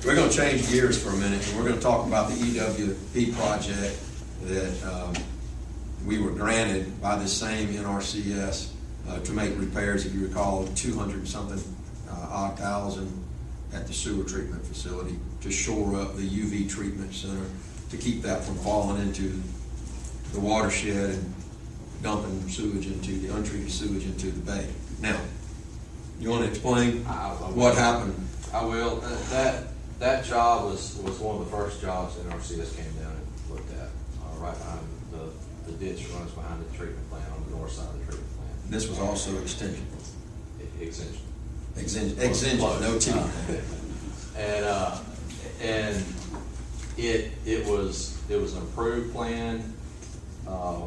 We're going to change gears for a minute, and we're going to talk about the EWP project that we were granted by the same NRCS to make repairs, if you recall, 200-something odd thousand at the sewer treatment facility to shore up the UV treatment center, to keep that from falling into the watershed and dumping sewage into the untreated sewage into the bay. Now, you want to explain what happened? I will. That job was one of the first jobs NRCS came down and looked at, right behind the ditch runs behind the treatment plant on the north side of the treatment plant. And this was also extension. Extension. Extension, no T. And it was an approved plan.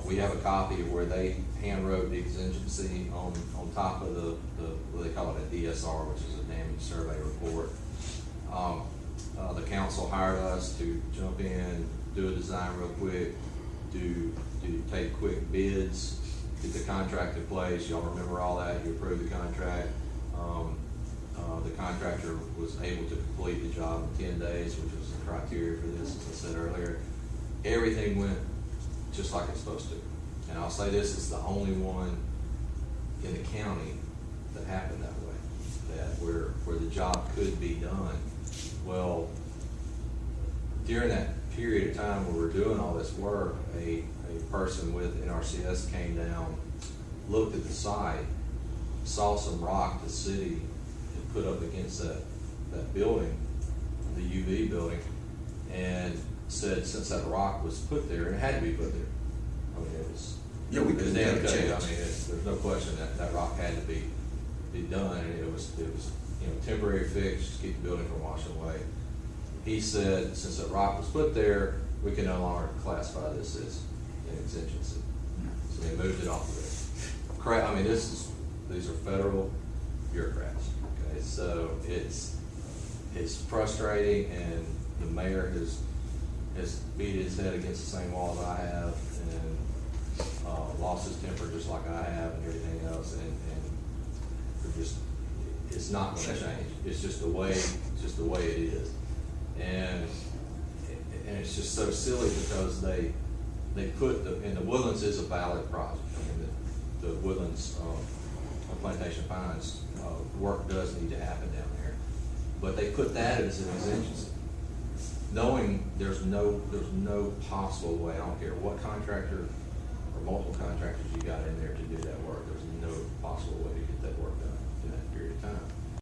We have a copy of where they hand wrote the exigency on top of the what they call it a DSR, which is a damage survey report. The council hired us to jump in, do a design real quick, take quick bids, get the contract in place. Y'all remember all that? You approved the contract. The contractor was able to complete the job in 10 days, which was the criteria for this, as I said earlier. Everything went just like it's supposed to. And I'll say this is the only one in the county that happened that way, that where the job could be done. Well, during that period of time where we're doing all this work, a person with NRCS came down, looked at the site, saw some rock the city had put up against that building, the UV building, and said since that rock was put there, and it had to be put there. I mean, it was. Yeah, we couldn't damn take a good. chance. I mean, there's no question that rock had to be done, and it was temporary fix just to keep the building from washing away. He said since that rock was put there, we can no longer classify this as an exigency. So they moved it off of there. I mean, these are federal bureaucrats. Okay, so it's frustrating, and the mayor has beat his head against the same wall as I have, and lost his temper just like I have, and everything else, and it's not going to change. It's just the way it is, and it's just so silly because they put and the Woodlands is a valid project. I mean, the Woodlands Plantation Pines work does need to happen down there, but they put that as an exigency, knowing there's no possible way. I don't care what contractor or multiple contractors you got in there to do that work. There's no possible way to get that work done in that period of time.